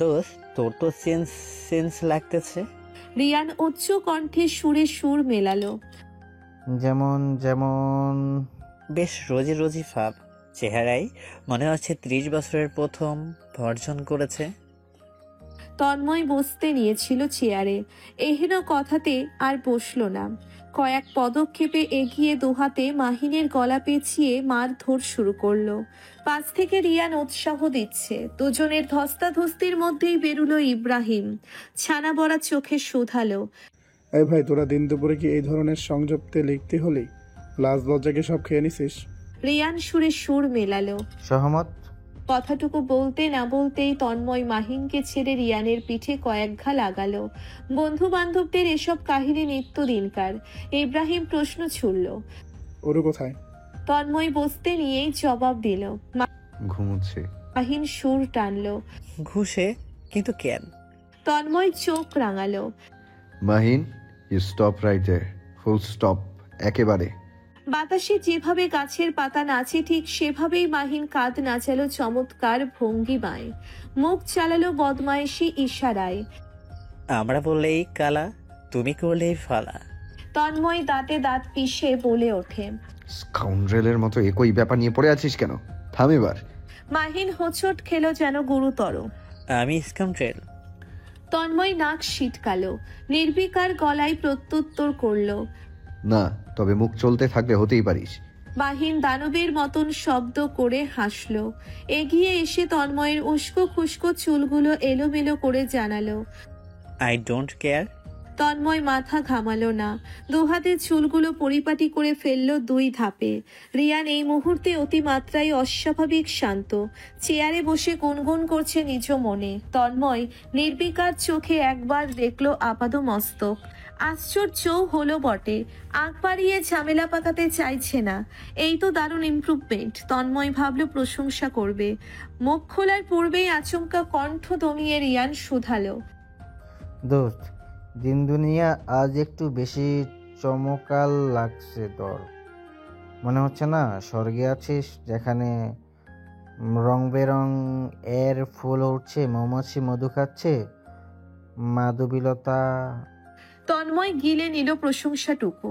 দোস্ত, তোর তো সেন্স সেন্স লাগতেছে। রিয়ান উচ্চ কণ্ঠে সুরে সুর মেলালো। যেমন যেমন বেশ রোজি রোজি ভাব, চেহারায় মনে হচ্ছে 30 বছরের প্রথম ভর্জন করেছে। তন্ময় বসতে নিয়েছিল চেয়ারে, এহেন কথাতে আর বসল না। কয়েক পদক্ষেপে এগিয়ে দুহাতে মাহিনের গলা পেঁচিয়ে মারধর শুরু করলো। পাশ থেকে রিয়ান উৎসাহ দিচ্ছে। দুজনের ধস্তাধস্তির মধ্যেই বেরুলো ইব্রাহিম, ছানা বড়া চোখে শুধালো। এই ভাই, তোরা দিন দুপুরে কি এই ধরনের সংযুক্তে লিখতে হলি? লাজ লজ্জাকে সব খেয়ে নিছিস? রিয়ান সুরে সুর মেলালো। সহমত। কথাটুকু বলতে না বলতেই তন্ময় মাহিনকে ছেড়ে রিয়ানের পিঠে কয়েক ঘা লাগালো। বন্ধু বান্ধবদের এসব কাহিনী নিত্য দিনকার। ইব্রাহিম প্রশ্ন ছুড়ল। ওরু কোথায়? তন্ময় বসতে নিয়েই জবাব দিল। ঘুমোচ্ছে। মাহিন সুর টানলো। ঘুষে? কিন্তু কেন? তন্ময় চোখ রাঙালো। Mahin, you stop right there, full stop, একেবারে। বাতাসে যেভাবে গাছের পাতা নাচে ঠিক সেভাবেই মাহিন কাঁধ নাচালো চমৎকার ভঙ্গিমায়, মুখ চালালো বদমায়েশি ইশারায়। আমরা বললেই কালা, তুমি করলেই ফালা। তন্ময় দাঁতে দাঁত পিষে বলে ওঠে। স্কাউন্ড্রেলের মতো একই ব্যাপার নিয়ে পড়ে আছিস কেন? থাম এবার। মাহিন হোঁচট খেলো যেন গুরুতর। আমি স্কাউন্ড্রেল? তন্ময় নাক সিটকালো, নির্বিকার গলায় প্রত্যুত্তর করলো। না, তবে মুখ চলতে থাকলে হতেই পারিস। মাহিন দানবের মতন শব্দ করে হাসলো। এগিয়ে এসে তন্ময়ের উস্কো খুস্কো চুলগুলো এলোমেলো করে জানালো। I don't care. তন্ময় মাথা ঘামালো না, দুহাতে চুলগুলো পরিপাটি করে ফেললো 2 ধাপে। রিয়ান এই মুহূর্তে অতিমাত্রায় অস্বাভাবিক শান্ত, চেয়ারে বসে গুনগুন করছে নিজ মনে। তন্ময় নির্বিকার চোখে একবার দেখলো আপাদমস্তক। আশ্চর্য হলো বটে, আগ বাড়িয়ে ঝামেলা পাকাতে চাইছে না। এই তো দারুণ ইমপ্রুভমেন্ট, তন্ময় ভাবলো প্রশংসা করবে। মুখ খোলার পূর্বেই আচমকা কণ্ঠ দমিয়ে রিয়ান শুধালো। দোস্ত, দিন দুনিয়া আজ একটু বেশি চমকাল লাগছে তোর। মনে হচ্ছে না স্বর্গে আছিস, যেখানে রং বেরং এর ফুল উঠছে, মৌমাছি মধু খাচ্ছে, মাধবীলতা। তন্ময় গিলে নিল প্রশংসাটুকু,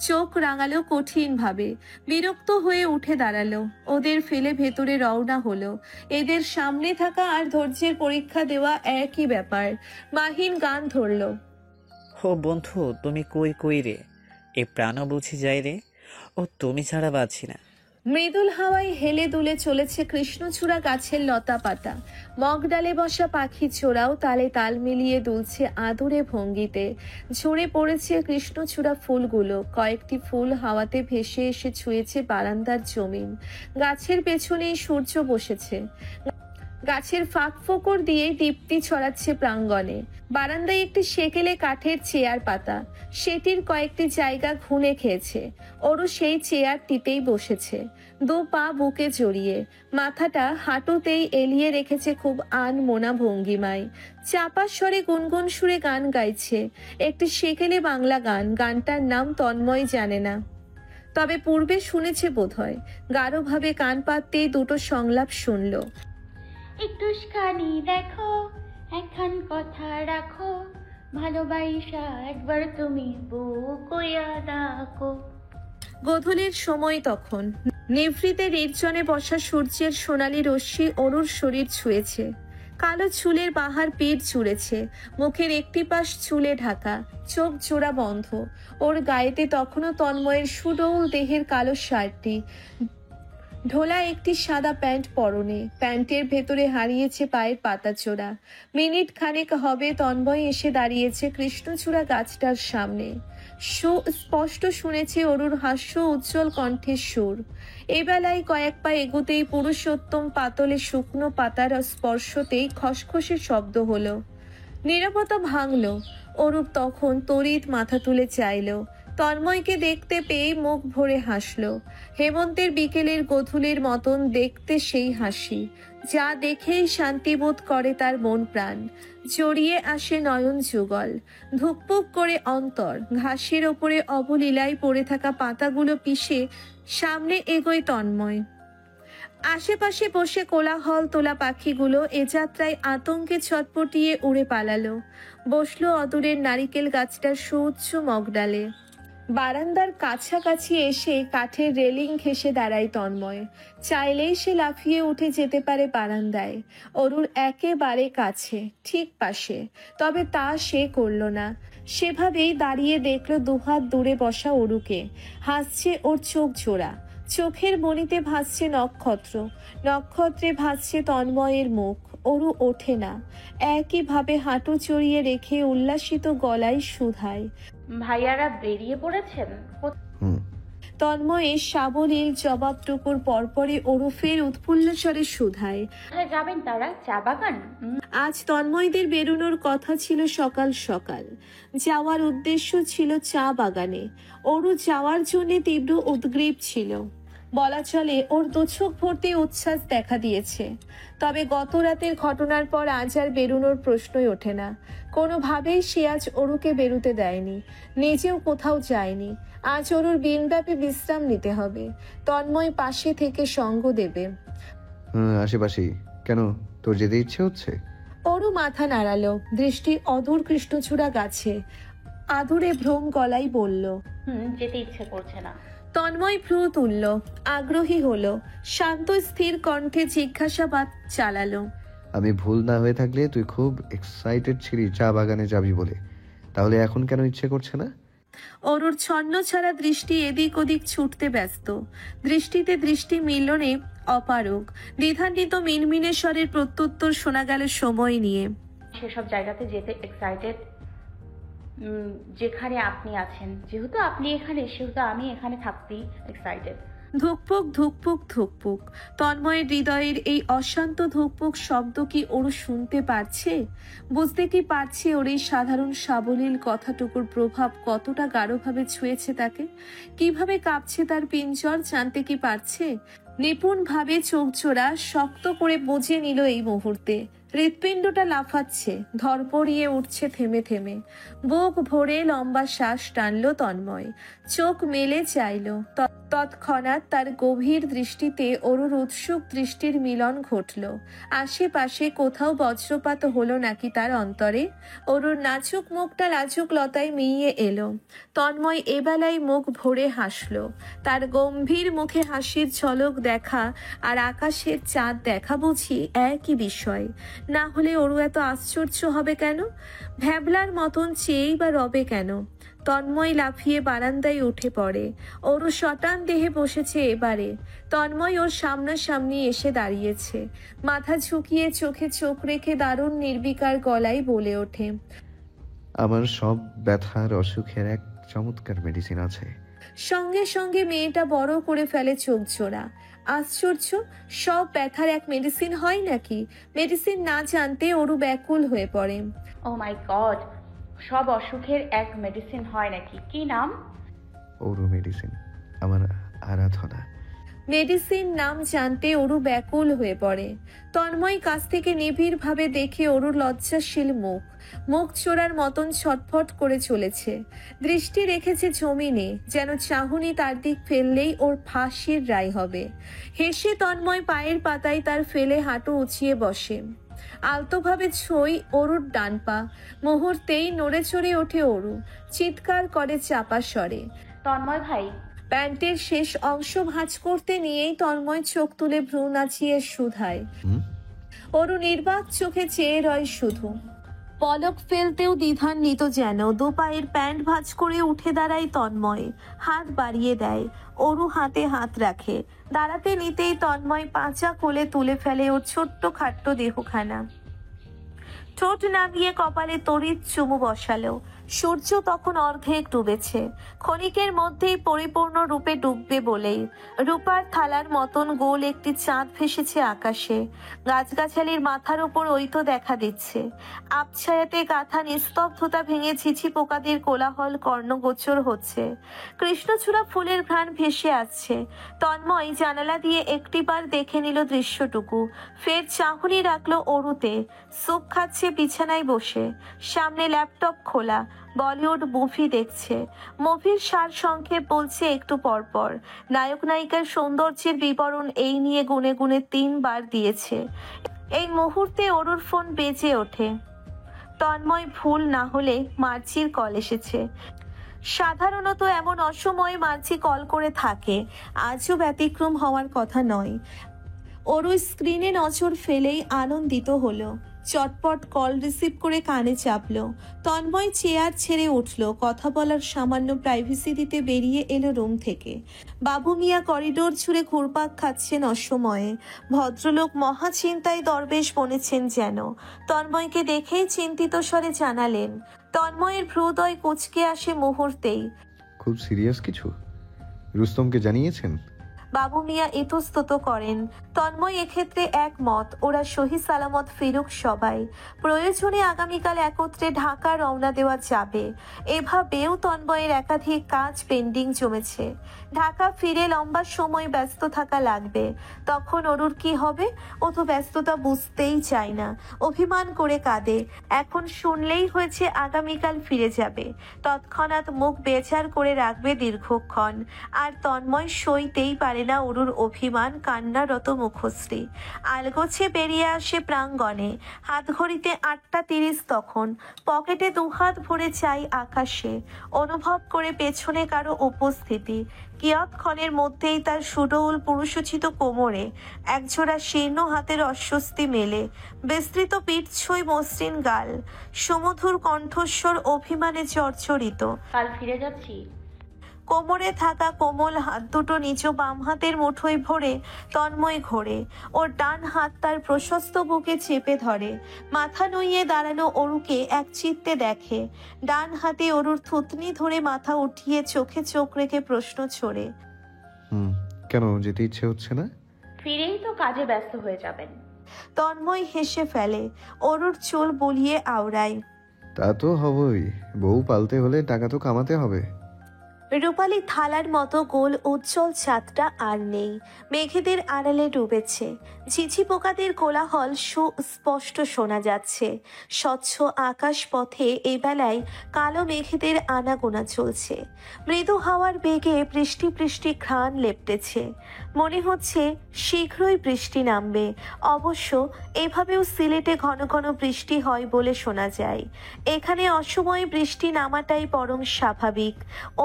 চোখ রাঙালো কঠিন ভাবে। বিরক্ত হয়ে উঠে দাঁড়ালো, ওদের ফেলে ভেতরে রওনা হলো। এদের সামনে থাকা আর ধৈর্যের পরীক্ষা দেওয়া একই ব্যাপার। মাহিন গান ধরলো। ও বন্ধু, তুমি কই কই রে, এ প্রাণও বুঝি যায় রে, ও তুমি ছাড়া বাঁচি না। মৃদুল হাওয়ায় হেলে দুলে চলেছে কৃষ্ণচূড়া গাছের লতা পাতা। মগডালে বসা পাখি ছোড়াও তালে তাল মিলিয়ে দুলছে আদুরে ভঙ্গিতে। ঝরে পড়েছে কৃষ্ণচূড়া ফুলগুলো, কয়েকটি ফুল হাওয়াতে ভেসে এসে ছুঁয়েছে বারান্দার জমিন। গাছের পেছনেই সূর্য বসেছে, গাছের ফাঁক ফোকর দিয়ে দীপ্তি ছড়াচ্ছে প্রাঙ্গণে। বারান্দায় একটি সেকেলে কাঠের চেয়ার পাতা, সেটির কয়েকটি জায়গা ঘুনে খেয়েছে। ওরও সেই চেয়ারটিতেই বসেছে, 2 পা বুকে জড়িয়ে, মাথাটা হাঁটুতেই এলিয়ে রেখেছে খুব আনমোনা ভঙ্গিমায়। চাপা স্বরে গুনগুন সুরে গান গাইছে, একটি সেকেলে বাংলা গান। গানটার নাম তন্ময় জানে না, তবে পূর্বে শুনেছে বোধহয়। গাঢ়ভাবে কান পাততেই 2টো সংলাপ শুনল। একটুখানি দেখো, এখন কথা রাখো, ভালোবাসা একবার তুমি বুকইয়া ডাকো। গোধূলির সময় তখন। নিভৃতে নির্জনে বসা সূর্যের সোনালি রশ্মি অরুর শরীর ছুঁয়েছে। কালো চুলের বাহার পিঠ জুড়েছে, মুখের একটি পাশ চুলে ঢাকা, চোখ জোড়া বন্ধ। ওর গায়েতে তখনও তন্ময়ের সুডৌল দেহের কালো শার্টটি, ঢোলা একটি সাদা প্যান্ট পরনে। প্যান্টের ভেতরে হারিয়েছে পায়ের পাতাচোরা। মিনিট খানেক হবে তন্ময় এসে দাঁড়িয়েছে কৃষ্ণচূড়া গাছটার সামনে। সুস্পষ্ট শুনেছে অরুর হাস্য উজ্জ্বল কণ্ঠের সুর। এবেলায় কয়েক পা এগোতেই পুরুষোত্তম পাতলে শুকনো পাতার স্পর্শতেই খসখসে শব্দ হলো। নীরবতা ভাঙল। অরূপ তখন তড়িৎ মাথা তুলে চাইল, তন্ময়কে দেখতে পেয়ে মুখ ভরে হাসল। হেমন্তের বিকেলের গোধূলির মতন দেখতে সেই হাসি, যা দেখেই শান্তিবোধ করে তার মন প্রাণ। জড়িয়ে আসে নয়ন যুগল, ধুকপুক করে অন্তর। ঘাসের ওপরে অবলীলায় পড়ে থাকা পাতাগুলো পিষে সামনে এগোয় তন্ময়। আশেপাশে বসে কোলাহল তোলা পাখিগুলো এ যাত্রায় আতঙ্কে ছটপটিয়ে উড়ে পালালো। বসলো অদূরের নারিকেল গাছটার সুউচ্চ মগডালে। বারান্দার কাছাকাছি এসে কাঠের রেলিং ঘেঁষে দাঁড়ায় তন্ময়। চাইলেই সে লাফিয়ে উঠে যেতে পারে বারান্দায়, অরুর একেবারে কাছে, ঠিক পাশে। তবে তা সে করল না। সেভাবেই দাঁড়িয়ে দেখলো দুহাত দূরে বসা অরুকে। হাসছে ওর চোখ জোড়া, চোখের মণিতে ভাসছে নক্ষত্র, নক্ষত্রে ভাসছে তন্ময়ের মুখ। অরু ওঠে না, একইভাবে হাঁটু চড়িয়ে রেখে উল্লাসিত গলায় শুধায়, ভাইয়ারা বেরিয়ে পড়েছেন? হুম। তন্ময়ের সাবলীল জবাবটুকুর পরপরই অরু ফের উৎফুল্ল স্বরে শুধায়, কোথায় যাবেন তারা? চা বাগান? আজ তন্ময়দের বেরোনোর কথা ছিল সকাল সকাল। যাওয়ার উদ্দেশ্য ছিল চা বাগানে। অরু যাওয়ার জন্য তীব্র উদ্গ্রীব ছিল। বলা চলে ওর দুচোখ ভর্তি উচ্ছ্বাস দেখা দিয়েছে। তবে গত রাতের ঘটনার পর আজ আর বেরোনোর প্রশ্নই ওঠে না। কোনোভাবেই সে আজ অরুকে বেরোতে দেয়নি, নিজেও কোথাও যায়নি। আজ অরুর দিনব্যাপী বিশ্রাম নিতে হবে। তন্ময় পাশে থেকে সঙ্গ দেবে। আশেপাশেই কেন, তোর যেতে ইচ্ছে হচ্ছে? অরু মাথা নাড়ালো, দৃষ্টি অদূর কৃষ্ণচূড়া গাছে। আদুরে ভ্রম গলায় বলল, যেতে ইচ্ছে করছে না। তন্ময় ভ্রু তুলল, আগ্রহী হলো। শান্ত স্থির কণ্ঠে জিজ্ঞাসাবাদ চালালো, আমি ভুল না হয়ে থাকলে তুই খুব এক্সাইটেড ছিলি চা বাগানে যাবি বলে, তাহলে এখন কেন ইচ্ছে করছে না? অরুর ছন্ন ছাড়া দৃষ্টি এদিক ওদিক ছুটতে ব্যস্ত। দৃষ্টিতে দৃষ্টি মিলনে অপারগ। দ্বিধান্বিত মিনমিনে স্বরের প্রত্যুত্তর শোনা গেল সময় নিয়ে। সেসব জায়গাতে যেতে এক্সাইটেড যেখানে আপনি আছেন। যেহেতু আপনি এখানে, সেহেতু আমি এখানে থাকতেই এক্সাইটেড। ধুকপুক ধুকপুক ধুকপুক। তন্ময়ের হৃদয়ের এই অশান্ত ধুকপুক শব্দ কি ওর শুনতে পারছে? বুঝতে কি পারছে ওর এই সাধারণ সাবলীল কথাটুকুর প্রভাব কতটা গাঢ়ভাবে ছুঁয়েছে তাকে? কিভাবে কাঁপছে তার পিঞ্জর জানতে কি পারছে? নিপুণভাবে চোখ জোড়া শক্ত করে বুঝে নিল এই মুহূর্তে। হৃৎপিণ্ডটা লাফাচ্ছে, ধরপড়িয়ে উঠছে থেমে থেমে। বুক ভরে লম্বা শ্বাস টানলো তন্ময়, চোখ মেলে চাইল। তৎক্ষণাৎ তার গভীর দৃষ্টিতে অরুর উৎসুক দৃষ্টির মিলন ঘটল। আশেপাশে কোথাও বজ্রপাত হলো নাকি তার অন্তরে? অরুর নাজুক মুখটা লাজুক লতায় মিইয়ে এলো। তন্ময় এবেলায় মুখ ভরে হাসল। তার গম্ভীর মুখে হাসির ঝলক দেখা আর আকাশের চাঁদ দেখা বুঝি একই বিষয়। না হলে অরু এত আশ্চর্য হবে কেন? ভ্যাবলার মতন চেয়েই বা রবে কেন? তন্ময় লাফিয়ে বারান্দায় উঠে পড়ে। অরু শটান দেহে বসেছে এবারে। তন্ময় ওর সামনাসামনি এসে দাঁড়িয়েছে। মাথা ঝুঁকিয়ে চোখে চোখ রেখে দারুণ নির্বিকার গলায় বলে ওঠে, আমার সব ব্যথার অসুখের এক চমৎকার মেডিসিন আছে। সঙ্গে সঙ্গে মেয়েটা বড় করে ফেলে চোখ জোড়া। আশ্চর্য, সব ব্যথার এক মেডিসিন হয় নাকি? মেডিসিন না জানতে অরু ব্যাকুল হয়ে পড়ে। ও মাই গড, সব অসুখের এক মেডিসিন হয় নাকি? কি নাম? ওরু মেডিসিন, আমার আরাধনা। মেডিসিন নাম জানতে অরু ব্যাকুল হয়ে পড়ে। তন্ময় কাছ থেকে নিবিড় ভাবে দেখে অরুর লজ্জাশীল মুখ, মুখ চোরার মতন ছটফট করে চলেছে। দৃষ্টি রেখেছে জমিনে, যেন চাহনি তার দিক ফেললেই ওর ফাঁসির রায় হবে। হেসে তন্ময় পায়ের পাতায় তার ফেলে হাঁটু উঁচিয়ে বসে। আলতোভাবে ছই অরুর ডান পা। মুহূর্তেই নড়ে চড়ে ওঠে অরু, চিৎকার করে চাপা স্বরে। তন্ময় ভাই। প্যান্টের শেষ অংশ ভাঁজ করতে নিয়েই তন্ময় চোখ তুলে ভ্রু নাচিয়ে শুধায়। অরু নির্বাক চোখে চেয়ে রয় শুধু। পলক ফেলতেও দ্বিধান্বিত যেন। দু পায়ের প্যান্ট ভাঁজ করে উঠে দাঁড়ায় তন্ময়, হাত বাড়িয়ে দেয়। অরু হাতে হাত রাখে। দাঁড়াতে নিতেই তন্ময় পাঁচা কোলে তুলে ফেলে ওর ছোট্ট খাট্ট দেহখানা। ঠোঁট নামিয়ে কপালে তড়িৎ চুমু বসালো। সূর্য তখন অর্ধেক ডুবেছে, ক্ষণিকের মধ্যেই পরিপূর্ণ রূপে ডুববে বলেই। রূপার থালার মতন গোল একটি চাঁদ ভেসেছে আকাশে। গাছগাছালির মাথার উপর ঐতো দেখা দিচ্ছে। আবছায়াতে গাথা নিস্তব্ধতা ভেঙে ঝিঝি পোকাদের কোলাহল কর্ণগোচর হচ্ছে। কৃষ্ণচূড়া ফুলের ঘ্রাণ ভেসে আসছে। তন্ময় জানালা দিয়ে একটিবার দেখে নিল দৃশ্যটুকু, ফের চাহনি রাখলো অরুতে। স্যুপ খাচ্ছে বিছানায় বসে, সামনে ল্যাপটপ খোলা। বলিউড মুভি দেখছে। মুভির সার সংক্ষেপ বলছে একটু পরপর। নায়ক নায়িকার সৌন্দর্যের বিবরণ এই নিয়ে গুনে গুনে 3 বার দিয়েছে। এই মুহূর্তে অরুর ফোন বেজে ওঠে। তন্ময় ভুল না হলে মার্চির কল এসেছে। সাধারণত এমন অসময়ে মার্চি কল করে থাকে, আজও ব্যতিক্রম হওয়ার কথা নয়। অরু স্ক্রিনে নজর ফেলেই আনন্দিত হলো। চটপট কল রিসিভ করে কানে চাপলো। তন্ময় চেয়ার ছেড়ে উঠল। কথা বলার সামান্য প্রাইভেসি দিতে বেরিয়ে এলো রুম থেকে। বাবু মিয়া করিডোর ছুঁড়ে ঘুরপাক খাচ্ছেন অসময়ে। ভদ্রলোক মহা চিন্তায় দরবেশ বনেছেন যেন। তন্ময়কে দেখেই চিন্তিত স্বরে জানালেন। তন্ময়ের ভ্রুদয় কুঁচকে আসে মুহূর্তেই। খুব সিরিয়াস কিছু? রুস্তমকে জানিয়েছেন? বাবু মিয়া ইতস্তত করেন। তন্ময় এক্ষেত্রে একমত, ওরা সহি সালামত ফিরুক সবাই। প্রয়োজনে আগামীকাল একত্রে ঢাকা রওনা দেওয়া যাবে। এভাবেও তন্ময়ের একাধিক কাজ পেন্ডিং জমেছে। ঢাকা ফিরে লম্বা সময় ব্যস্ত থাকা লাগবে। তখন অরুর কি হবে? ও তো ব্যস্ততা বুঝতেই চায় না, অভিমান করে কাঁদে। এখন শুনলেই হয়েছে আগামীকাল ফিরে যাবে, তৎক্ষণাৎ মুখ বেচার করে রাখবে দীর্ঘক্ষণ। আর তন্ময় সইতেই পারে না অরুর অভিমান, কান্নারত মুখশ্রী। আলগোছে বেরিয়ে আসে প্রাঙ্গণে। হাত ঘড়িতে 8:30 তখন। পকেটে 2 হাত ভরে চাই আকাশে। অনুভব করে পেছনে কারো উপস্থিতি। কিয়ৎক্ষণের মধ্যেই তার সুডৌল পুরুষোচিত কোমরে একজোড়া শীর্ণ হাতের অস্বস্তি মেলে। বিস্তৃত পিঠ ছই মসৃণ গাল, সুমধুর কণ্ঠস্বর অভিমানে চর্চরিত। কাল ফিরে যাচ্ছি। কোমরে থাকা কোমল হাত দুটো নিজ বাম হাতের মুঠোয় ভরে তন্ময় ঘোরে। ওর ডান হাত তার প্রশস্ত বুকে চেপে ধরে। মাথা নুইয়ে দাঁড়ানো অরুকে এক চিত্তে দেখে। ডান হাতে অরুর থুতনি ধরে মাথা উঠিয়ে চোখে চোখ রেখে প্রশ্ন ছড়ে। কেন যেতে ইচ্ছে হচ্ছে না? ফিরেই তো কাজে ব্যস্ত হয়ে যাবেন। তন্ময় হেসে ফেলে। অরুর চুল বুলিয়ে আওড়ায়। তা তো হবেই, বউ পালতে হলে টাকা তো কামাতে হবে। রূপালী থালার মতো গোল উজ্জ্বল চাঁদটা আর নেই। মেঘেদের আড়ালে ডুবেছে। ঝিঝি পোকাদের কোলাহল সুস্পষ্ট শোনা যাচ্ছে। স্বচ্ছ আকাশ পথে এই বেলায় কালো মেঘেদের আনাগোনা চলছে। মৃদু হাওয়ার বেগে বৃষ্টি বৃষ্টি ঘ্রাণ লেপটেছে। মনে হচ্ছে শীঘ্রই বৃষ্টি নামবে। অবশ্য এভাবেও সিলেটে ঘন ঘন বৃষ্টি হয় বলে শোনা যায়। এখানে অসময়ে বৃষ্টি নামাটাই বরং স্বাভাবিক।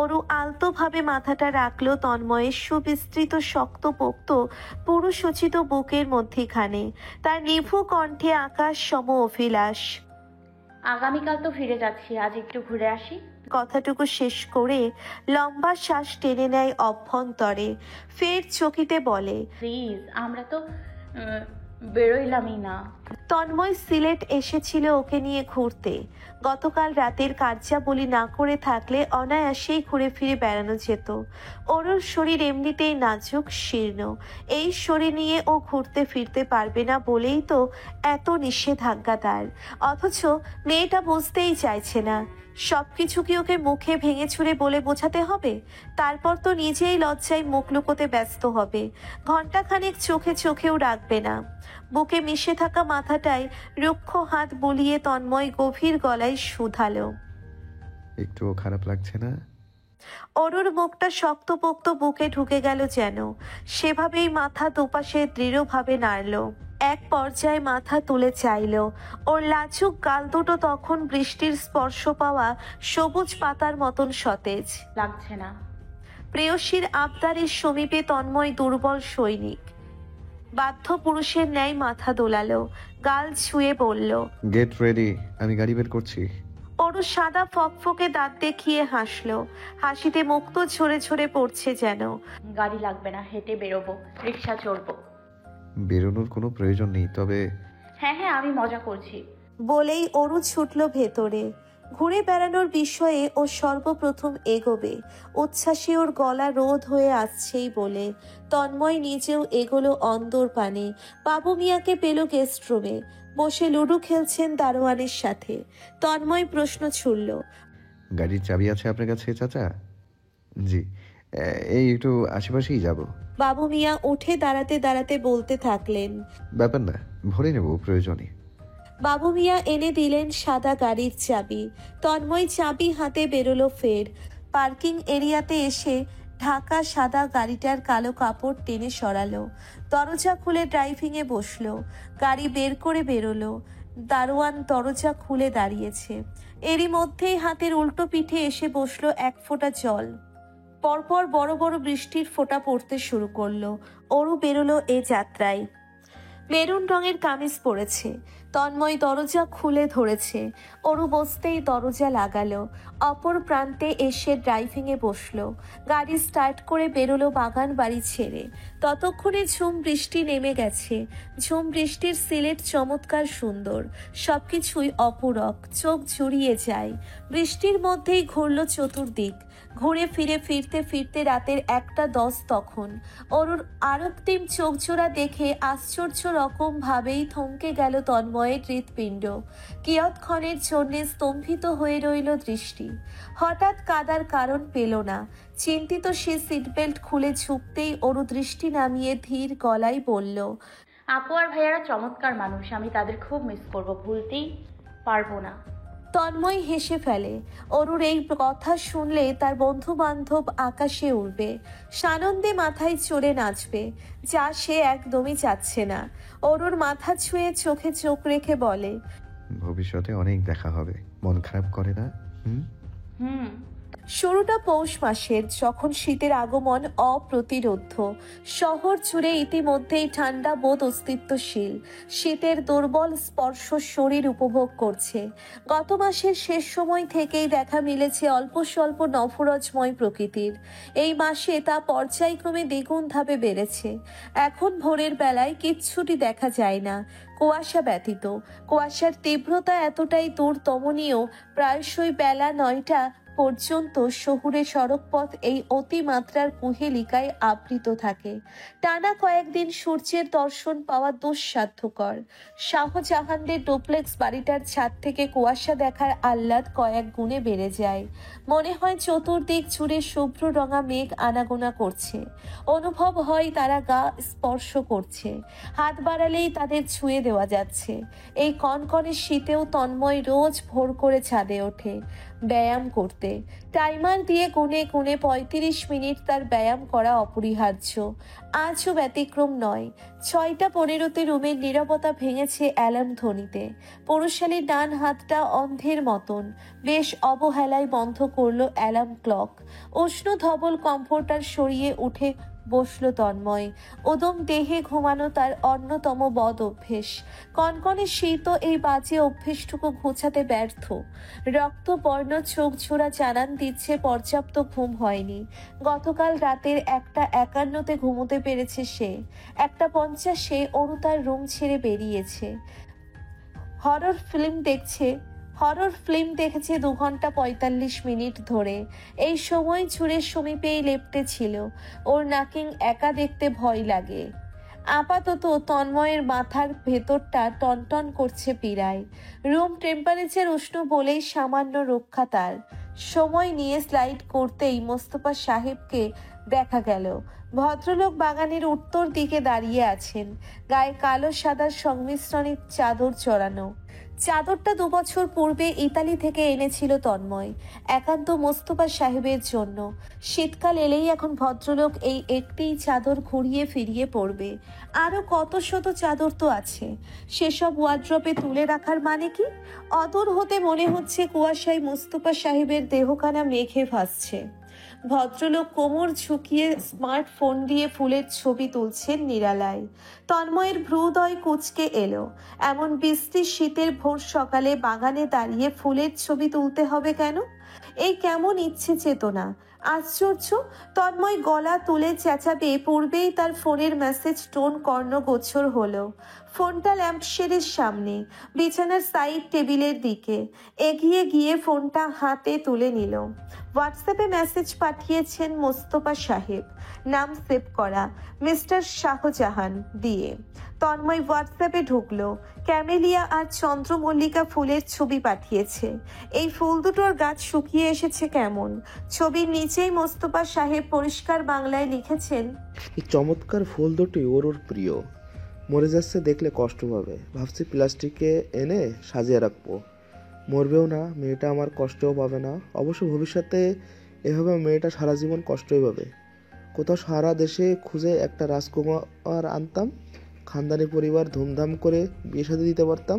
অরু আলতোভাবে মাথাটা রাখলো তন্ময়ের সুবিস্তৃত শক্তপোক্ত পুরুষোচিত বুকের মধ্যিখানে। তার নিভু কণ্ঠে আকাশ সম অভিলাষ। আগামীকাল তো ফিরে যাচ্ছি, আজ একটু ঘুরে আসি। কথাটুকু শেষ করে লম্বা শ্বাস টেনে নেয় অভ্যন্তরে। ফের চকিতে বলে, প্লিজ, আমরা তো বেরোইলামই না। তন্ময় সিলেট এসেছিল ওকে নিয়ে ঘুরতে। গতকাল রাতের কার্যাবলী না করে থাকলে অনায়াসেই ঘুরে ফিরে বেড়ানো যেত। অরুর শরীর এমনিতেই নাজুক শীর্ণ। এই শরীর নিয়ে ও ঘুরতে ফিরতে পারবে না বলেই তো এত নিষেধাজ্ঞা তার। অথচ মেয়েটা বুঝতেই চাইছে না। সবকিছু কি ওকে মুখে ভেঙে ছুঁড়ে বলে বোঝাতে হবে? তারপর তো নিজেই লজ্জায় মুখ লুকোতে ব্যস্ত হবে। ঘণ্টাখানেক চোখে চোখেও রাখবে না। বুকে মিশে থাকা মাথাটায় রুক্ষ হাত বুলিয়ে তন্ময় গভীর গলায় শুধালো, একটুও খারাপ লাগছে না? অরুর মুখটা শক্তপোক্ত বুকে ঢুকে গেল যেন। সেভাবেই মাথা দুপাশে দৃঢ়ভাবে নাড়ল। এক পর্যায়ে মাথা তুলে চাইল। ওর লাজুক গাল দুটো তখন বৃষ্টির স্পর্শ পাওয়া সবুজ পাতার মতন সতেজ। লাগছে না। প্রেয়সীর আবদারের সমীপে তন্ময় দুর্বল সৈনিক। বাধ্য পুরুষের ন্যায় মাথা দোলালো। গাল ছুঁয়ে বলল, গেট রেডি, আমি গাড়ি বের করছি। অরু সাদা ফকফকে দাঁত দেখিয়ে হাসলো। হাসিতে মুক্ত ঝরে ঝরে পড়ছে যেন। গাড়ি লাগবে না, হেঁটে বেরোবো, রিক্সা চড়বো। বেরোনোর কোনো প্রয়োজন নেই, তবে হ্যাঁ হ্যাঁ, আমি মজা করছি। বলেই অরু ছুটল ভেতরে। ঘুরে বেড়ানোর বিষয়ে ও সর্বপ্রথম এগোবে। উচ্ছ্বাসে ওর গলা রোধ হয়ে আসছেই বলে। তন্ময় নিজেও এগোলো অন্দর পানে। বাবু মিয়াকে পেল গেস্ট রুমে। বসে লুডো খেলছেন দারোয়ানের সাথে। তন্ময় প্রশ্ন ছুড়ল, গাড়ির চাবি আছে আপনার কাছে চাচা? জি, এই একটু আশেপাশেই যাব। বাবু মিয়া উঠে দাঁড়াতে দাঁড়াতে বলতে থাকলেন, ব্যাপার না, ভরে নেব প্রয়োজনে। বাবু মিয়া এনে দিলেন সাদা গাড়ির চাবি। তন্ময় চাবি হাতে বেরোলো ফের। পার্কিং এরিয়াতে এসে ঢাকা সাদা গাড়িটার কালো কাপড় টেনে সরালো। দরজা খুলে ড্রাইভিংয়ে বসলো। গাড়ি বের করে বেরোলো। দারোয়ান দরজা খুলে দাঁড়িয়েছে। এরই মধ্যেই হাতের উল্টো পিঠে এসে বসলো এক ফোঁটা জল। পরপর বড় বড় বৃষ্টির ফোঁটা পড়তে শুরু করলো। অরু বেরোলো এ যাত্রায়। মেরুন রঙের কামিজ পরেছে। তন্ময় দরজা খুলে ধরেছে। অরু বসতেই দরজা লাগালো। অপর প্রান্তে এসে ড্রাইভিংয়ে বসলো। গাড়ি স্টার্ট করে বেরোলো বাগান বাড়ি ছেড়ে। ততক্ষণে ঝুম বৃষ্টি নেমে গেছে। ঝুম বৃষ্টির সিলেট চমৎকার সুন্দর। সবকিছুই অপূরক, চোখ জুড়িয়ে যায়। বৃষ্টির মধ্যেই ঘুরল চতুর্দিক। ঘুরে ফিরে ফিরতে ফিরতে রাতের 1:10 তখন। অরুর আরক্তিম চোখজোড়া দেখে আশ্চর্য রকম ভাবেই থমকে গেল তন্ময়ের হৃৎপিণ্ড। কিয়ৎক্ষণের জন্যে স্তম্ভিত হয়ে রইল দৃষ্টি। হঠাৎ কাদার কারণ পেল না। চিন্তিত সে সিটবেল্ট খুলে ঝুঁকতেই অরু দৃষ্টি নামিয়ে ধীর গলায় বলল, আপু আর ভাইয়ারা চমৎকার মানুষ, আমি তাদের খুব মিস করব, ভুলতেই পারবো না। তন্ময় হেসে ফেলে। অরুর এই কথা শুনলে তার বন্ধু বান্ধব আকাশে উড়বে, সানন্দে মাথায় চড়ে নাচবে, যা সে একদমই চাচ্ছে না। অরুর মাথা ছুঁয়ে চোখে চোখ রেখে বলে, ভবিষ্যতে অনেক দেখা হবে, মন খারাপ করে না? হুম। শুরুটা পৌষ মাসের, যখন শীতের আগমন অপ্রতিরোধ্য। শহর জুড়ে ইতিমধ্যেই ঠান্ডা বোধ অস্তিত্বশীল। শীতের দুর্বল স্পর্শ শরীর উপভোগ করছে। গত মাসের শেষ সময় থেকেই দেখা মিলেছে অল্প স্বল্প নফরজময় প্রকৃতির। এই মাসে তা পর্যায়ক্রমে দ্বিগুণ ধাপে বেড়েছে। এখন ভোরের বেলায় কিচ্ছুটি দেখা যায় না, কুয়াশা ব্যতীত। কুয়াশার তীব্রতা এতটাই দুর্দমনীয়, প্রায়শই বেলা 9টা পর্যন্ত শহুরে সড়কপথ এই অতিমাত্রার কুহেলিকায় আবৃত থাকে। টানা কয়েকদিন সূর্যের দর্শন পাওয়া দুঃসাধ্যকর। শাহজাহানদের ডুপ্লেক্স বাড়িটার ছাদ থেকে কুয়াশা দেখার আহ্লাদ কয়েক গুণে বেড়ে যায়। মনে হয় চতুর্দিক জুড়ে শুভ্র রঙা মেঘ আনাগোনা করছে। অনুভব হয় তারা গা স্পর্শ করছে, হাত বাড়ালেই তাদের ছুঁয়ে দেওয়া যাচ্ছে। এই কনকনে শীতেও তন্ময় রোজ ভোর করে ছাদে ওঠে ব্যায়াম করতে। টাইমার দিয়ে গুনে গুনে 35 মিনিট তার ব্যায়াম করা অপরিহার্য। আজও ব্যতিক্রম নয়। 6:15 রুমের নীরবতা ভেঙেছে অ্যালার্ম ধ্বনিতে। পুরুষালীর ডান হাতটা অন্ধের মতন বেশ অবহেলায় বন্ধ করলো অ্যালার্ম ক্লক। উষ্ণ ধবল কমফোর্টার সরিয়ে উঠে বসলো তন্ময়। উদম দেহে ঘুমানো তার অন্যতম বদ অভ্যেস। কনকনে শীত এই বাজে অভ্যেসটুকু ঘুচাতে ব্যর্থ। রক্তবর্ণ চোখ ঝোড়া জানান দিচ্ছে পর্যাপ্ত ঘুম হয়নি। গতকাল রাতের 1:51 ঘুমোতে পেরেছে সে। 1:50 অরু তার রুম ছেড়ে বেরিয়েছে। হরর ফিল্ম দেখেছে 2 ঘন্টা 45 মিনিট ধরে। এই সময় চুরের সমীপেই লেপ্টে ছিল। ওর নাকিং একা দেখতে ভয় লাগে। আপাতত তন্ময়ের মাথার ভেতরটা টনটন করছে পীড়ায়। রুম টেম্পারেচার উষ্ণ বলেই সামান্য রক্ষা তার। সময় নিয়ে স্লাইড করতেই মোস্তফা সাহেবকে দেখা গেল। ভদ্রলোক বাগানের উত্তর দিকে দাঁড়িয়ে আছেন। গায়ে কালো সাদার সংমিশ্রণে চাদর চড়ানো। চাদরটা 2 বছর পূর্বে ইতালি থেকে এনেছিল তন্ময়, একান্ত মোস্তফা সাহেবের জন্য। শীতকাল এলেই এখন ভদ্রলোক এই একটিই চাদর ঘুরিয়ে ফিরিয়ে পড়বে। আরো কত শত চাদর তো আছে, সেসব ওয়ার্ড্রপে তুলে রাখার মানে কি? অদূর হতে মনে হচ্ছে কুয়াশায় মোস্তফা সাহেবের দেহখানা মেঘে ভাসছে। ভদ্রলোক কোমর ঝুঁকিয়ে স্মার্টফোন দিয়ে ফুলের ছবি তুলছেন নিরালায়। তন্ময়ের ভ্রুদয় কুঁচকে এলো। এমন বৃষ্টি শীতের ভোর সকালে বাগানে দাঁড়িয়ে ফুলের ছবি তুলতে হবে কেন? এই কেমন ইচ্ছে চেতনা! আশ্চর্য! তন্ময় গলা তুলে চেঁচাবে পূর্বেই তার ফোনের মেসেজ টোন কর্ণগোচর হলো। ফোনটা ল্যাম্পশেডের সামনে, বিছানার সাইড টেবিলের দিকে এগিয়ে গিয়ে ফোনটা হাতে তুলে নিল। হোয়াটসঅ্যাপে মেসেজ পাঠিয়েছেন মোস্তফা সাহেব, নাম সেভ করা মিস্টার শাহজাহান দিয়ে। তন্ময় হোয়াটসঅ্যাপে ঢুকলো। ক্যামেলিয়া আর চন্দ্রমল্লিকা ফুলের ছবি পাঠিয়েছে। এই ফুল দুটোর গাছ শুকিয়ে এসেছে কেমন। ছবির নিচেই মোস্তফা সাহেব পরিষ্কার বাংলায় লিখেছেন, এই চমৎকার ফুল দুটি ওর প্রিয়। মরে যাচ্ছে দেখলে কষ্ট পাবে, ভাবছি প্লাস্টিকে এনে সাজিয়ে রাখবো। মরবেও না, মেয়েটা আমার কষ্টও পাবে না। অবশ্য ভবিষ্যতে এভাবে মেয়েটা সারা জীবন কষ্টই পাবে। কোথাও সারা দেশে খুঁজে একটা রাজকুমার আনতাম, খানদানি পরিবার ধুমধাম করে বিয়ে শাদী দিতে পারতাম।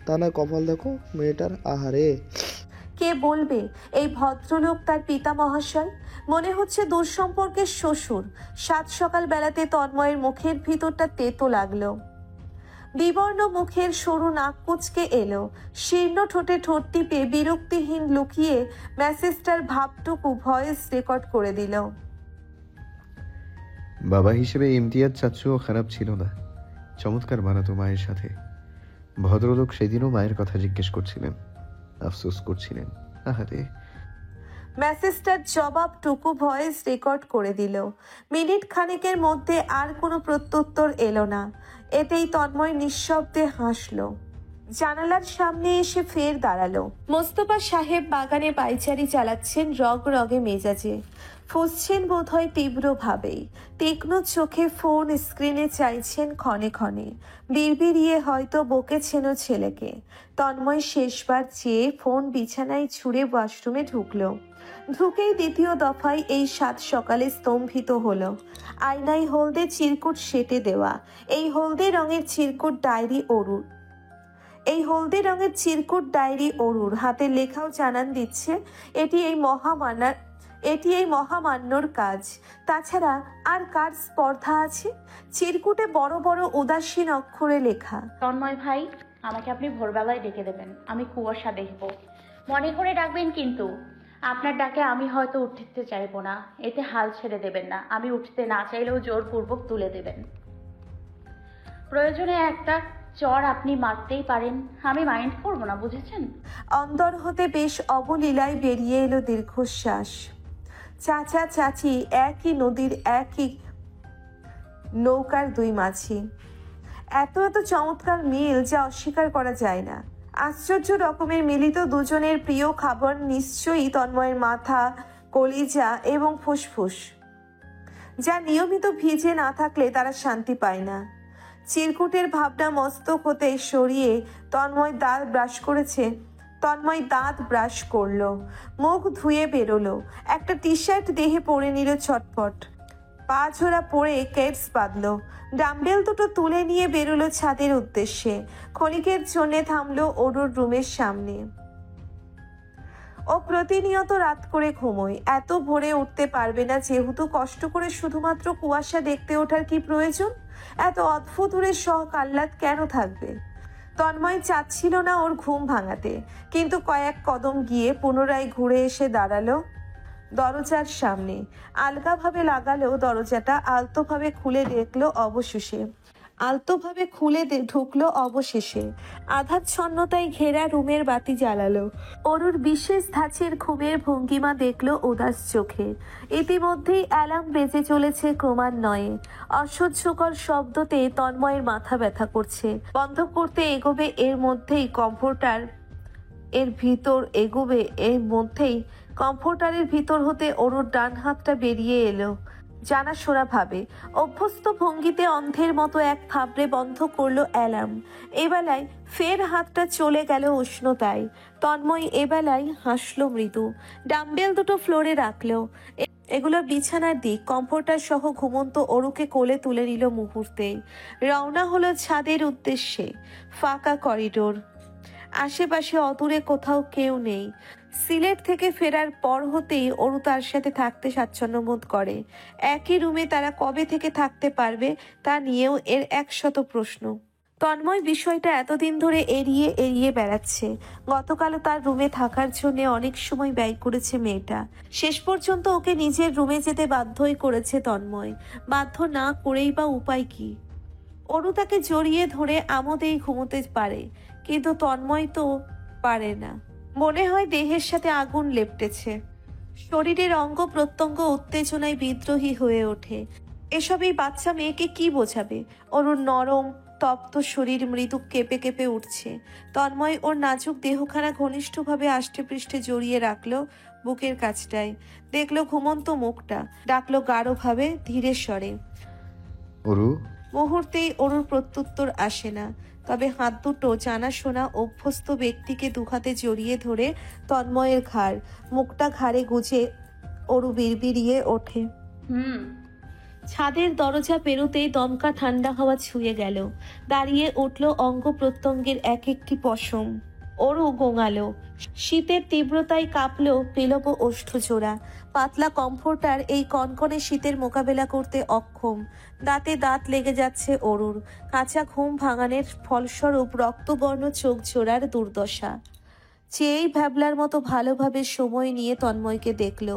তা নয়, কপাল দেখো মেয়েটার, আহারে। কে বলবে এই ভদ্রলোক তার পিতা মহাশয়? মনে হচ্ছে দূর সম্পর্কের শ্বশুর। সাত সকাল বেলাতে তন্ময়ের মুখের ভিতরটা তেতো লাগলো। বিবর্ণ মুখের সরু নাক কুচকে এলো, শীর্ণ ঠোঁটে ঠোঁট টিপে বিরক্তিহীন লুকিয়ে মেসেজটার ভাবটুকু ভয়েস রেকর্ড করে দিল। বাবা হিসেবে ইমতিয়াজ চাচ্চুও খারাপ ছিল না, চমৎকার মানাতো মায়ের সাথে। ভদ্রলোক সেদিনও মায়ের কথা জিজ্ঞেস করছিলেন, আফসোস করছিলেন। আহারে, মেসেজটার জবাবটুকু ভয়েস রেকর্ড করে দিল। মিনিট খানেকের মধ্যে আর কোনো প্রত্যুত্তর এলো না। এতেই তন্ময় নিঃশব্দে হাসল। জানালার সামনে এসে ফের দাঁড়ালো। মোস্তফা সাহেব বাগানে পায়চারি চালাচ্ছেন রগ রগে মেজাজে। ফুঁসছেন বোধহয় তীব্রভাবেই। তীক্ষ্ণ চোখে ফোন স্ক্রিনে চাইছেন ক্ষণে ক্ষণে। বিড়বিড়িয়ে হয়তো বকেছেনও ছেলেকে। তন্ময় শেষবার চেয়ে ফোন বিছানায় ছুঁড়ে ওয়াশরুমে ঢুকলো। ঢুকেই দ্বিতীয় দফায় এই সাত সকালে স্তম্ভিত হলো। আয়নায় হলদে চিরকুট সেটে দেওয়া। এই হলদে রঙের চিরকুট ডায়েরি অরুর। হাতে লেখাও জানান দিচ্ছে এটি এই মহামান্যর কাজ। তাছাড়া আর কার স্পর্ধা আছে? চিরকুটে বড় বড় উদাসীন অক্ষরে লেখা, তন্ময় ভাই, আমাকে আপনি ভোরবেলায় ডেকে দেবেন, আমি কুয়াশা দেখব। মনে করে ডাকবেন কিন্তু। আপনার ডাকে আমি হয়তো উঠতে চাইবো না, এতে হাল ছেড়ে দেবেন না। আমি উঠতে না চাইলেও জোরপূর্বক তুলে দেবেন। প্রয়োজনে একটা চর আপনি মারতেই পারেন, আমি মাইন্ড করবো না, বুঝেছেন? অন্তর হতে বেশ অবলীলায় বেরিয়ে এলো দীর্ঘশ্বাস। চাচা চাচি একই নদীর একই নৌকার দুই মাঝি। এত এত চমৎকার মিল যা অস্বীকার করা যায় না। আশ্চর্য রকমের মিলিত দুজনের প্রিয় খাবার নিশ্চয়ই তন্ময়ের মাথা, কলিজা এবং ফুসফুস, যা নিয়মিত ভিজে না থাকলে তারা শান্তি পায় না। চিরকুটের ভাবনা মস্তক হতে সরিয়ে তন্ময় দাঁত ব্রাশ করলো, মুখ ধুয়ে বেরোলো। একটা টি শার্ট দেহে পরে নিল ছটপট। পা ঝোড়া পরে কেটস বাঁধলো। ডাম্বেল দুটো তুলে নিয়ে বেরোলো ছাদের উদ্দেশ্যে। ক্ষণিকের জন্যে থামলো অরুর রুমের সামনে। ও প্রতিনিয়ত রাত করে ঘুমোয়, এত ভোরে উঠতে পারবে না যেহেতু। কষ্ট করে শুধুমাত্র কুয়াশা দেখতে ওঠার কি প্রয়োজন? এত অদ্ভুত শখ আহ্লাদ কেন থাকবে? তন্ময় চাচ্ছিল না ওর ঘুম ভাঙাতে, কিন্তু কয়েক কদম গিয়ে পুনরায় ঘুরে এসে দাঁড়ালো দরজার সামনে। আলগাভাবে লাগালো দরজাটা, আলতোভাবে ঢুকলো অবশেষে। আধাচ্ছন্নতায় ঘেরা রুমের বাতি জ্বালালো। অরুর বিশেষ ধাঁচের ঘুমের ভঙ্গিমা দেখলো উদাস চোখে। ইতিমধ্যেই অ্যালার্ম বেজে চলেছে ক্রমান্বয়ে। অসহ্যকর শব্দতে তন্ময়ের মাথা ব্যথা করছে। বন্ধ করতে এগোবে এর মধ্যেই কমফোর্টারের ভিতর হতে অরুর ডান হাতটা বেরিয়ে এলো জানাশোনা ভাবে। অভ্যস্ত ভঙ্গিতে অন্ধের মতো এক থাবড়ে বন্ধ করলো অ্যালার্ম। এবেলায় ফের হাতটা চলে গেল উষ্ণতায়। তন্ময় এবেলায় হাসলো মৃদু। ডাম্বেল দুটো ফ্লোরে রাখলো, এগুলো বিছানার দিক। কমফোর্টার সহ ঘুমন্ত অরুকে কোলে তুলে নিল মুহূর্তেই। রওনা হলো ছাদের উদ্দেশ্যে। ফাঁকা করিডোর, আশেপাশে অদূরে কোথাও কেউ নেই। সিলেট থেকে ফেরার পর হতেই অরু তার সাথে থাকতে স্বাচ্ছন্দ্য বোধ করে। একই রুমে তারা কবে থেকে থাকতে পারবে তা নিয়েও এর 100 প্রশ্ন। তন্ময় বিষয়টা এতদিন ধরে এড়িয়ে বেড়াচ্ছে। গতকালও তার রুমে থাকার জন্য অনেক সময় ব্যয় করেছে মেয়েটা। শেষ পর্যন্ত ওকে নিজের রুমে যেতে বাধ্যই করেছে তন্ময়। বাধ্য না করেই বা উপায় কি? অরু তাকে জড়িয়ে ধরে আমোদেই ঘুমোতে পারে, কিন্তু তন্ময় তো পারে না। মনে হয় দেহের সাথে আগুন লেপটেছে। শরীরের অঙ্গ প্রত্যঙ্গ উত্তেজনায় বিদ্রোহী হয়ে ওঠে। এসব এই বাচ্চা মেয়েকে কি বোঝাবে? অরুর নরম তপ্ত শরীর মৃদু কেঁপে কেঁপে উঠছে। তন্ময় ওর নাজুক দেহখানা ঘনিষ্ঠভাবে আষ্টে পৃষ্ঠে জড়িয়ে রাখলো বুকের কাছটায়। দেখলো ঘুমন্ত মুখটা, ডাকলো গাঢ়ভাবে ধীরে স্বরে, অরু। মুহূর্তেই অরুর প্রত্যুত্তর আসে না, তবে হাত দুটো জানাশোনা অভ্যস্ত ব্যক্তিকে দুহাতে জড়িয়ে ধরে তন্ময়ের ঘাড়, মুখটা ঘাড়ে গুজে অরু বিড়বিড়িয়ে ওঠে। ছাদের দরজা পেরোতেই দমকা ঠান্ডা হাওয়া ছুঁয়ে গেল। দাঁড়িয়ে উঠল অঙ্গ প্রত্যঙ্গের এক একটি পশম। অরু গোঙালো, শীতের তীব্রতায় কাঁপলো পেলব ওষ্ঠজোড়া। পাতলা কমফোর্টার এই কনকনে শীতের মোকাবেলা করতে অক্ষম। দাঁতে দাঁত লেগে যাচ্ছে অরুর। কাঁচা ঘুম ভাঙানের ফলস্বরূপ রক্তবর্ণ চোখ জোড়ার দুর্দশা। চেয়েই ভ্যাবলার মতো ভালোভাবে সময় নিয়ে তন্ময়কে দেখল।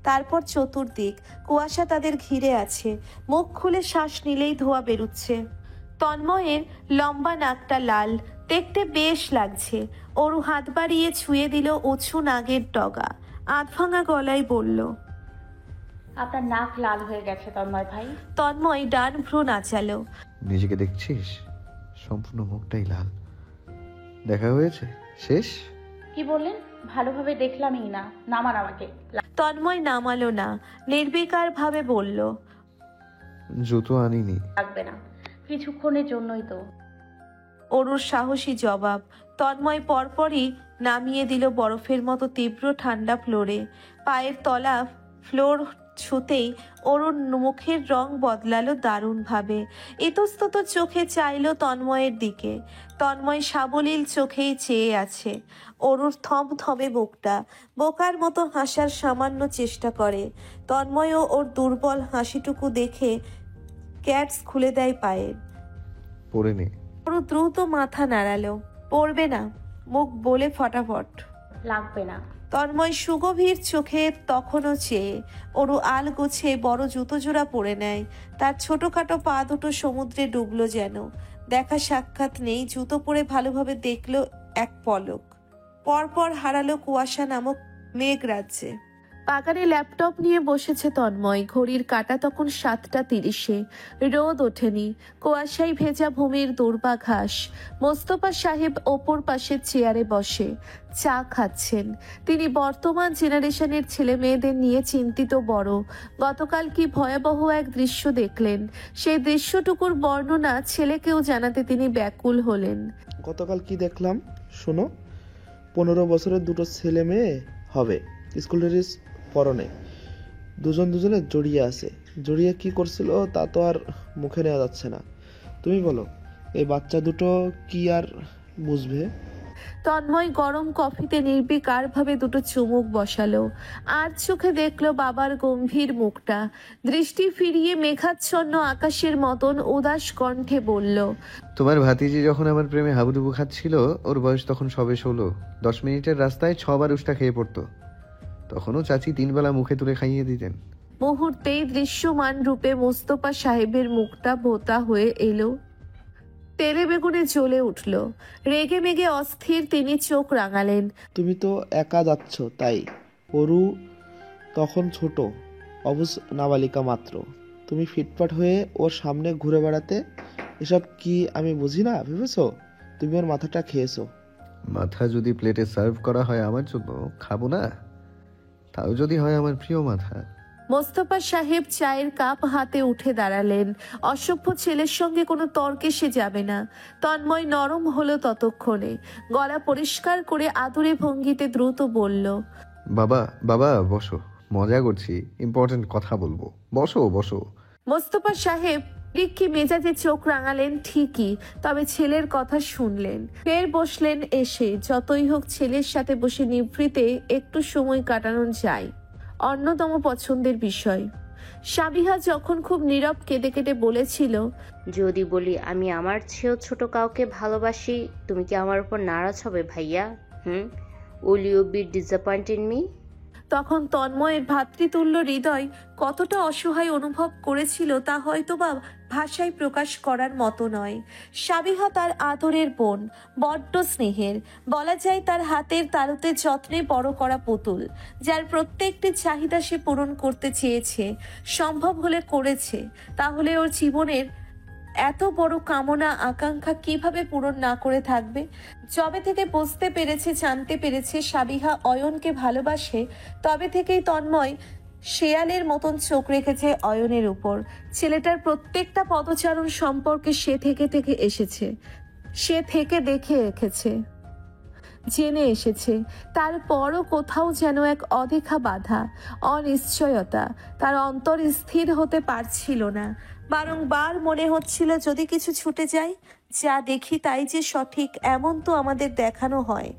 তারপর চতুর্দিক কুয়াশা তাদের ঘিরে আছে। মুখ খুলে শ্বাস নিলেই ধোঁয়া বেরুচ্ছে। তন্ময়ের লম্বা নাকটা লাল, দেখতে বেশ লাগছে। অরু হাত বাড়িয়ে ছুঁয়ে দিল উঁচু নাগের ডগা। আধভাঙা গলায় বলল, আপনার নাক লাল হয়ে গেছে তন্ময় ভাই। তন্ময় ডান ভ্রু নাচালো। নিজেকে দেখছিস? সম্পূর্ণ মুখটাই লাল। দেখা হয়েছে? শেষ? কি বললেন? ভালোভাবে দেখলামই না, নামান আমাকে। তন্ময় নামালো না, নির্বিকার ভাবে বলল, জুতো আনিনি। লাগবে না, কিছুক্ষণের জন্যই তো। অরুর সাহসী জবাব। তন্ময় পরপরই নামিয়ে দিল বরফের মতো তীব্র ঠান্ডা ফ্লোরে। পায়ের তলা ফ্লোর ছুতেই অরুর মুখের রং বদলালো দারুণভাবে। ইতস্তত চোখে চাইল তন্ময়ের দিকে। তন্ময় সাবলীল চোখেই চেয়ে আছে। অরুর থমথমে বুকটা। বোকার মতো হাসার সামান্য চেষ্টা করে। তন্ময়ও ওর দুর্বল হাসিটুকু দেখে ক্যাটস খুলে দেয় পায়ের। পরে নে। অরু দ্রুত মাথা নাড়ালো। পড়বে না, মুখ বলে ফটাফট। লাগবে না। তন্ময় সুগভীর চোখে তখনও চেয়ে। অরু আল গুছে বড় জুতো জোড়া পরে নেয়। তার ছোটখাটো পা দুটো সমুদ্রে ডুবলো যেন। দেখা সাক্ষাৎ নেই, জুতো পরে ভালোভাবে দেখলো এক পলক। পরপর হারালো কুয়াশা নামক মেঘ রাজ্যে। বাগানে ল্যাপটপ নিয়ে বসেছে তন্ময়। ঘড়ির কাঁটা তখন 7:30। রোদ ওঠেনি। কুয়াশায় ভেজা ভূমির দুর্বা ঘাস। মোস্তফা সাহেব ওপর পাশের চেয়ারে বসে চা খাচ্ছেন। তিনি বর্তমান জেনারেশনের ছেলে মেয়েদের নিয়ে চিন্তিত বড়। গতকাল কি ভয়াবহ এক দৃশ্য দেখলেন, সেই দৃশ্যটুকুর বর্ণনা ছেলেকেও জানাতে তিনি ব্যাকুল হলেন। গতকাল কি দেখলাম শোনো। 15 বছরের দুটো ছেলে মেয়ে হবে, স্কুল ড্রেস পরনে, দুজনে জড়িয়ে আছে। জড়িয়ে কি করছিল তা তো আর মুখে নেওয়া যাচ্ছে না। তুমি বলো, এই বাচ্চা দুটো কি আর বুঝবে? তন্ময় গরম কফিতে নির্বিকার ভাবে দুটো চুমুক বসালো। আর চোখে দেখলো বাবার গম্ভীর মুখটা। দৃষ্টি ফিরিয়ে মেঘাচ্ছন্ন আকাশের মতন উদাস কণ্ঠে বলল, তোমার ভাতিজি যখন আমার প্রেমে হাবুডুবু খাচ্ছিল, ওর বয়স তখন সবে 16। 10 মিনিটের রাস্তায় 6 বার উষ্টা খেয়ে পড়তো। তখনও চাচি 3 বেলা মুখে তুলে খাইয়ে দিতেন। মুহূর্তেই দৃশ্যমান রূপে মোস্তফা সাহেবের মুখটা ভোতা হয়ে এলো, তেলে বেগুনে জ্বলে উঠল। রেগে মেগে অস্থির তিনি চোখ রাঙালেন। তুমি তো একা যাচ্ছ তাই। অরু তখন ছোট, অবুঝ নাবালিকা মাত্র। তুমি ফিটফাট হয়ে ওর সামনে ঘুরে বেড়াতে। এসব কি আমি বুঝি না ভেবেছো? তুমি ওর মাথাটা খেয়েছো। মাথা যদি প্লেটে সার্ভ করা হয় আমার জন্য, খাবো না? তাও যদি হয় আমার প্রিয় মাথা। মোস্তফা সাহেব চায়ের কাপ হাতে উঠে দাঁড়ালেন। অসভ্য ছেলের সঙ্গে কোনো তর্কে সে যাবে না। তন্ময় নরম হলো ততক্ষণে। গলা পরিষ্কার করে আদুরে ভঙ্গিতে দ্রুত বলল, বাবা বাবা বসো, মজা করছি, ইম্পর্টেন্ট কথা বলবো, বসো বসো। মোস্তফা সাহেব রিক্কি মেজাজে চোখ রাঙালেন ঠিকই, তবে ছেলের কথা শুনলেন। ফের বসলেন এসে। যতই হোক ছেলের সাথে বসে নিভৃতে একটু সময় কাটানো যায়, অন্যতম পছন্দের বিষয়। সাবিহা যখন খুব নীরব কেঁদে কেটে বলেছিল, যদি বলি আমি আমার চেয়েও ছোট কাউকে ভালোবাসি, তুমি কি আমার উপর নারাজ হবে ভাইয়া? Will you be disappointed me? তখন তন্ময়ের ভাতৃতুল্য হৃদয় কতটা অসহায় অনুভব করেছিল তা হয়তো বা ভাষায় প্রকাশ করার মতো নয়। সাবিহা তার আদরের বোন, বড্ড স্নেহের, বলা যায় তার হাতের তালুতে যত্নে বড় করা পুতুল, যার প্রত্যেকটি চাহিদা সে পূরণ করতে চেয়েছে, সম্ভব হলে করেছে। তাহলে ওর জীবনের এত বড় কামনা আকাঙ্ক্ষা কিভাবে পূরণ না করে থাকবে? যবে থেকে বুঝতে পেরেছে, জানতে পেরেছে সাবিহা অয়নকে ভালোবাসে, তবে থেকেই তন্ময় শেয়ালের মতন চোখ রেখেছে অয়নের উপর। ছেলেটার প্রত্যেকটা পদচারণ সম্পর্কে সে থেকে থেকে এসেছে, সে থেকে দেখে রেখেছে, জেনে এসেছে। তারপরও কোথাও যেন এক অদেখা বাধা, অনিশ্চয়তা। তার অন্তর স্থির হতে পারছিল না। বারংবার মনে হচ্ছিল যদি কিছু ছুটে যায়, যা দেখি তাই যে সঠিক এমন তো আমাদের দেখানো হয়।